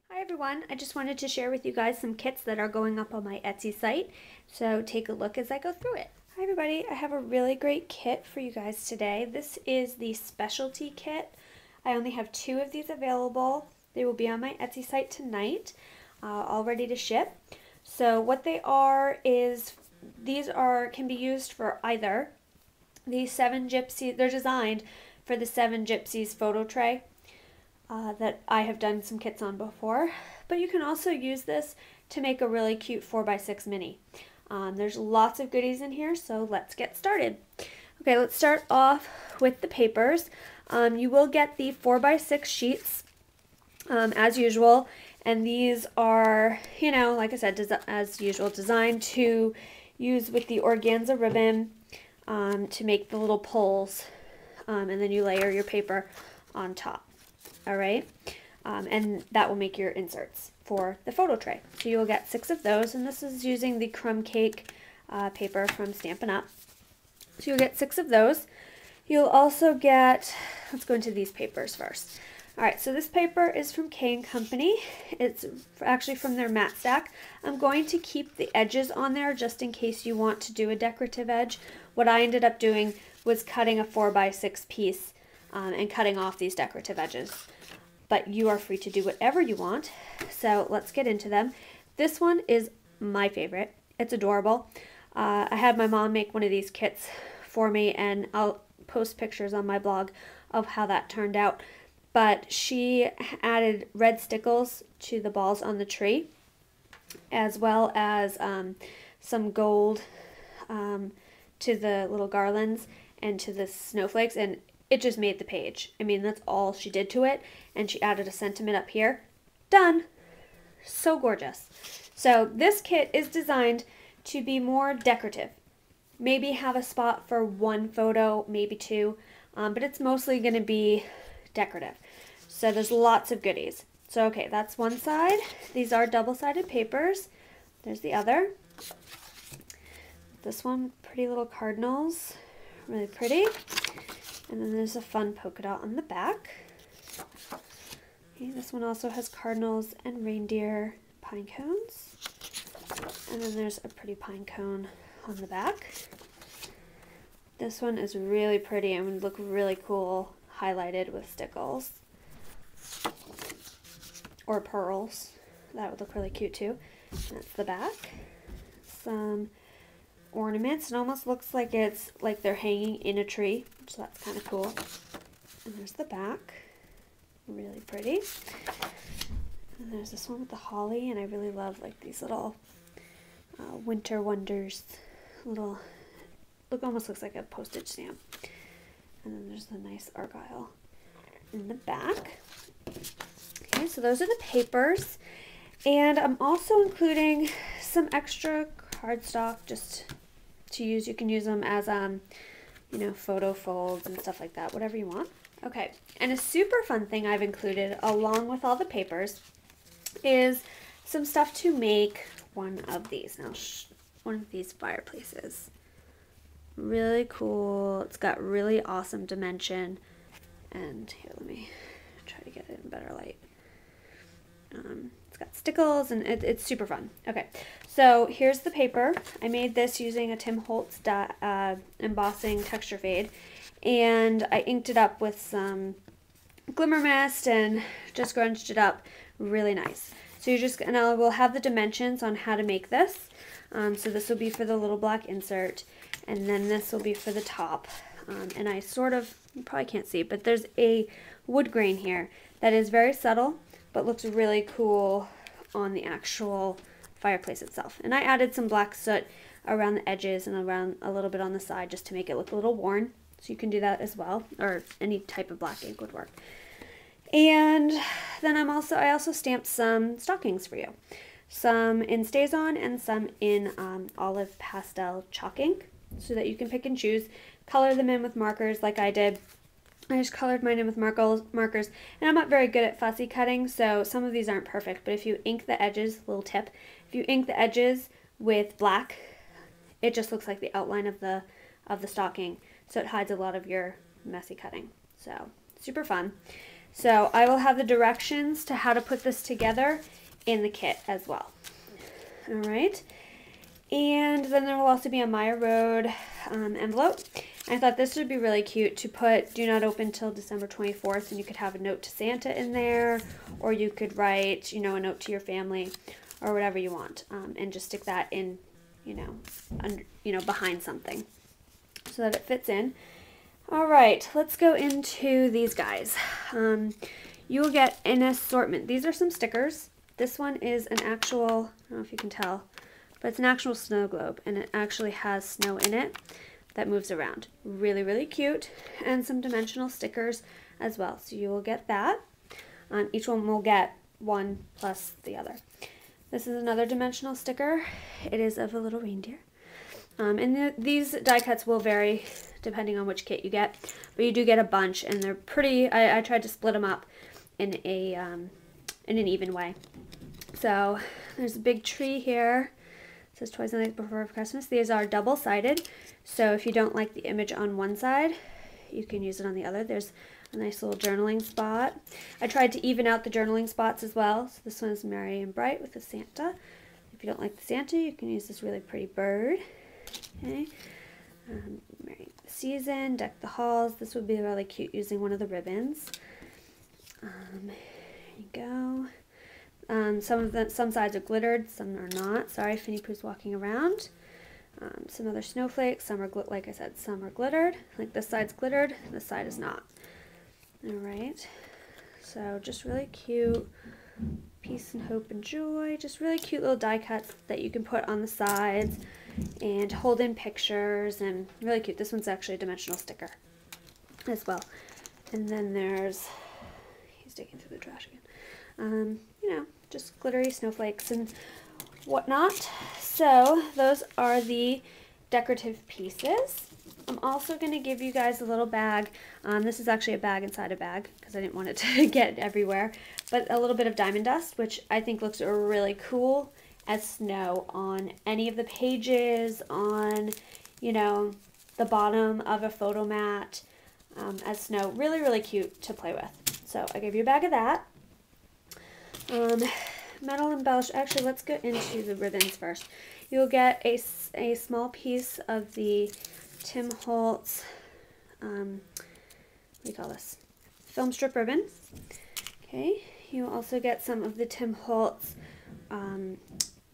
Hi everyone, I just wanted to share with you guys some kits that are going up on my Etsy site, so take a look as I go through it. Hi everybody, I have a really great kit for you guys today. This is the specialty kit. I only have 2 of these available. They will be on my Etsy site tonight, all ready to ship. So what they are is, can be used for either the 7 Gypsies. They're designed for the 7 Gypsies photo tray. That I have done some kits on before, but you can also use this to make a really cute 4x6 mini. There's lots of goodies in here, so let's get started. Okay, let's start off with the papers. You will get the 4x6 sheets as usual, and these are, like I said, as usual, designed to use with the organza ribbon to make the little poles, and then you layer your paper on top. All right, and that will make your inserts for the photo tray. So you will get 6 of those, and this is using the crumb cake paper from Stampin' Up. So you'll get 6 of those. You'll also get, let's go into these papers first. All right, so this paper is from K & Company. It's actually from their matte stack. I'm going to keep the edges on there just in case you want to do a decorative edge. What I ended up doing was cutting a 4x6 piece and cutting off these decorative edges. But you are free to do whatever you want. So let's get into them. This one is my favorite. It's adorable. I had my mom make one of these kits for me, and I'll post pictures on my blog of how that turned out. But she added red stickles to the balls on the tree, as well as some gold to the little garlands and to the snowflakes, and it just made the page. I mean, that's all she did to it, and she added a sentiment up here. Done. So gorgeous. So this kit is designed to be more decorative. Maybe have a spot for 1 photo, maybe 2, but it's mostly going to be decorative. So there's lots of goodies. So okay, that's one side. These are double-sided papers. There's the other. This one, pretty little cardinals. Really pretty. And then there's a fun polka dot on the back. Okay, this one also has cardinals and reindeer pine cones. And then there's a pretty pine cone on the back. This one is really pretty and would look really cool highlighted with stickles. Or pearls. That would look really cute too. That's the back. Some ornaments. It almost looks like it's like they're hanging in a tree, so that's kind of cool. And there's the back, really pretty. And there's this one with the holly, and I really love like these little winter wonders, little, almost looks like a postage stamp. And then there's the nice argyle in the back. Okay, so those are the papers, and I'm also including some extra cardstock just to use. You can use them as photo folds and stuff like that, whatever you want. Okay, and a super fun thing I've included along with all the papers is some stuff to make one of these. Now, one of these fireplaces. Really cool. It's got really awesome dimension. And here, let me try to get it in better light. It's got stickles, and it's super fun. Okay, so here's the paper. I made this using a Tim Holtz embossing texture fade, and I inked it up with some glimmer mist and just scrunched it up really nice. So and I will have the dimensions on how to make this. So this will be for the little black insert, and then this will be for the top. And I you probably can't see, but there's a wood grain here that is very subtle, but looks really cool on the actual fireplace itself. And I added some black soot around the edges and around a little bit on the side just to make it look a little worn. So you can do that as well, or any type of black ink would work. And then I also stamped some stockings for you. Some in StazOn and some in olive pastel chalk ink, so that you can pick and choose. Color them in with markers like I did. I just colored mine in with markers, and I'm not very good at fussy cutting, so some of these aren't perfect, but if you ink the edges, little tip, if you ink the edges with black, it just looks like the outline of the stocking, so it hides a lot of your messy cutting. So, super fun. So I will have the directions to how to put this together in the kit as well. All right. And then there will also be a Maya Road envelope. I thought this would be really cute to put do not open till December 24th, and you could have a note to Santa in there, or you could write, you know, a note to your family or whatever you want, and just stick that in, behind something so that it fits in. All right, let's go into these guys. You will get an assortment. These are some stickers. This one is an actual, I don't know if you can tell, but it's an actual snow globe, and it actually has snow in it that moves around. Really, really cute. And some dimensional stickers as well. So you will get that. Each one will get one plus the other. This is another dimensional sticker. It is of a little reindeer. And these die cuts will vary depending on which kit you get, but you do get a bunch, and they're pretty. I tried to split them up in an even way. So there's a big tree here. It says Toys and Things Before Christmas. These are double-sided, so if you don't like the image on one side, you can use it on the other. There's a nice little journaling spot. I tried to even out the journaling spots as well. So this one is Merry and Bright with the Santa. If you don't like the Santa, you can use this really pretty bird. Okay. Merry the Season, Deck the Halls. This would be really cute using one of the ribbons. There you go. Some sides are glittered, some are not. Sorry, Finny Pooh's walking around. Some other snowflakes. Some are, like I said, some are glittered. Like this side's glittered, this side is not. All right. So just really cute. Peace and hope and joy. Just really cute little die cuts that you can put on the sides and hold in pictures, and really cute. This one's actually a dimensional sticker as well. And then there's, he's digging through the trash again. Just glittery snowflakes and whatnot. So those are the decorative pieces. I'm also going to give you guys a little bag. This is actually a bag inside a bag because I didn't want it to get everywhere. But a little bit of diamond dust, which I think looks really cool as snow on any of the pages, on, the bottom of a photo mat as snow. Really, really cute to play with. So I gave you a bag of that. Metal embellish. Actually, let's go into the ribbons first. You'll get a small piece of the Tim Holtz, what do you call this? Film strip ribbon. Okay. You'll also get some of the Tim Holtz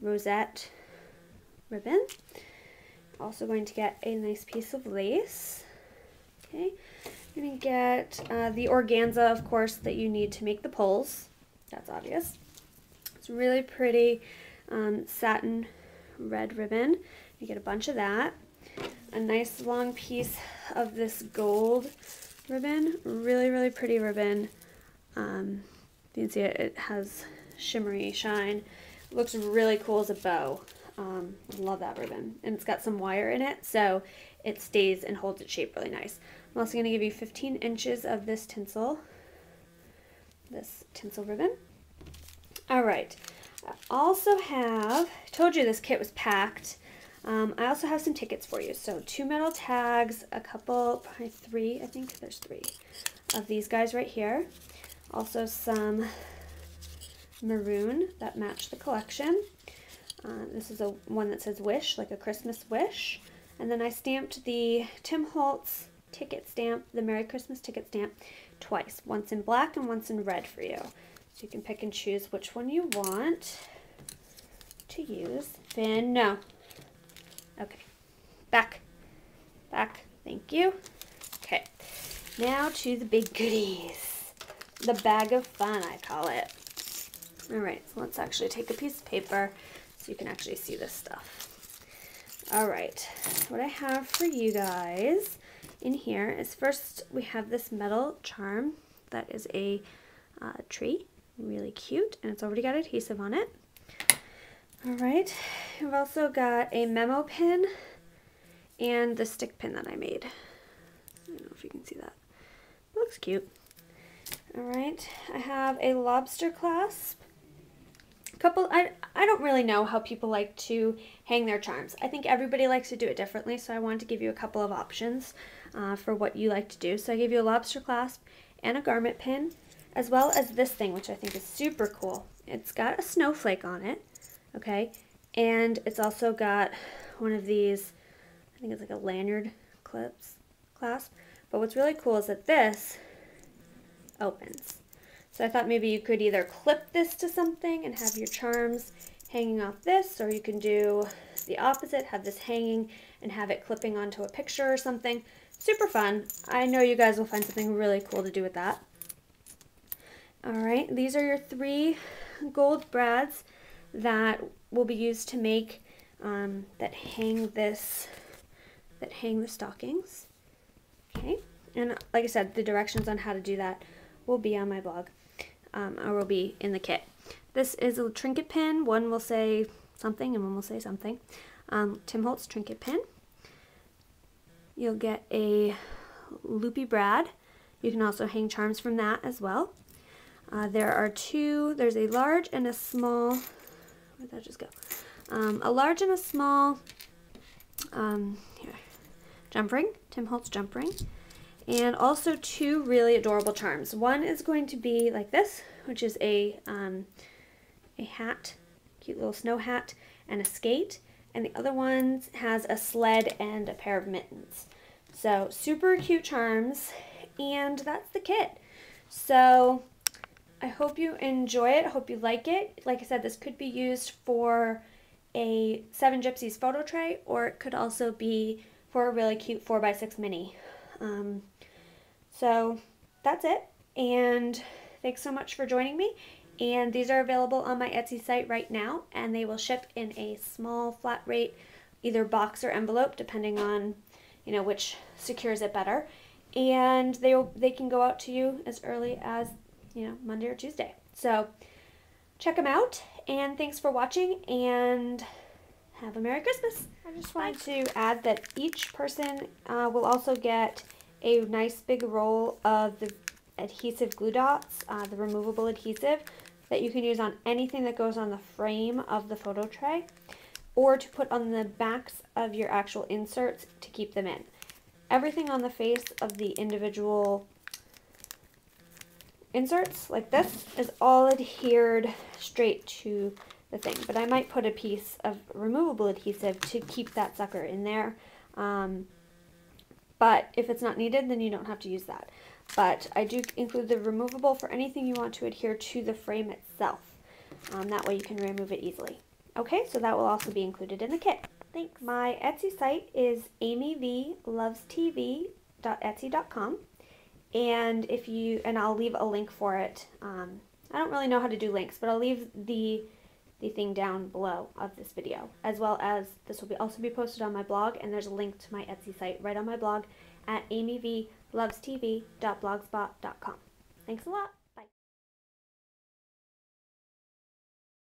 rosette ribbon. Also going to get a nice piece of lace. Okay. You're going to get the organza, of course, that you need to make the poles. That's obvious. It's really pretty satin red ribbon. You get a bunch of that. A nice long piece of this gold ribbon. Really, really pretty ribbon. You can see it has shimmery shine. It looks really cool as a bow. Love that ribbon. And it's got some wire in it, so it stays and holds its shape really nice. I'm also going to give you 15 inches of this tinsel ribbon. All right. I also have, told you this kit was packed. I also have some tickets for you. So 2 metal tags, a couple, probably 3, I think there's 3 of these guys right here. Also some maroon that match the collection. This is one that says wish, like a Christmas wish. And then I stamped the Tim Holtz ticket stamp, the Merry Christmas ticket stamp, twice. Once in black and once in red for you. So you can pick and choose which one you want to use. Finn, no. Okay. Back. Thank you. Okay. Now to the big goodies. The bag of fun, I call it. Alright, so let's actually take a piece of paper so you can actually see this stuff. Alright, what I have for you guys in here is, first we have this metal charm that is a tree. Really cute, and it's already got adhesive on it. Alright, we've also got a memo pin and the stick pin that I made. I don't know if you can see that. It looks cute. Alright, I have a lobster clasp. I don't really know how people like to hang their charms. I think everybody likes to do it differently, so I wanted to give you a couple of options for what you like to do. So I gave you a lobster clasp and a garment pin, as well as this thing, which I think is super cool. It's got a snowflake on it, okay, and it's also got one of these, I think it's like a lanyard clasp. But what's really cool is that this opens. So I thought maybe you could either clip this to something and have your charms hanging off this, or you can do the opposite, have this hanging and have it clipping onto a picture or something. Super fun. I know you guys will find something really cool to do with that. Alright, these are your 3 gold brads that will be used to make, that hang the stockings. Okay, and like I said, the directions on how to do that will be on my blog, or will be in the kit. This is a trinket pin. One will say something and one will say something. Tim Holtz trinket pin. You'll get a loopy brad. You can also hang charms from that as well. There are 2, there's a large and a small, where'd that just go? A large and a small here, jump ring, Tim Holtz jump ring. And also 2 really adorable charms. One is going to be like this, which is a hat, cute little snow hat, and a skate. And the other one has a sled and a pair of mittens. So super cute charms, and that's the kit. So I hope you enjoy it. I hope you like it. Like I said, this could be used for a 7 Gypsies photo tray, or it could also be for a really cute 4x6 mini. So that's it, and thanks so much for joining me. And these are available on my Etsy site right now, and they will ship in a small flat rate, either box or envelope, depending on, you know, which secures it better. And they can go out to you as early as, you know, Monday or Tuesday. So check them out, and thanks for watching, and have a Merry Christmas. I just wanted to add that each person will also get a nice big roll of the adhesive glue dots, the removable adhesive that you can use on anything that goes on the frame of the photo tray, or to put on the backs of your actual inserts to keep them in. Everything on the face of the individual inserts, like this, is all adhered straight to the thing, but I might put a piece of removable adhesive to keep that sucker in there. But if it's not needed, then you don't have to use that. But I do include the removable for anything you want to adhere to the frame itself. That way you can remove it easily. Okay, so that will also be included in the kit. Thanks. My Etsy site is amyvlovestv.etsy.com. And I'll leave a link for it. I don't really know how to do links, but I'll leave the thing down below of this video, as well as this will also be posted on my blog, and there's a link to my Etsy site right on my blog at amyvlovestv.blogspot.com. Thanks a lot.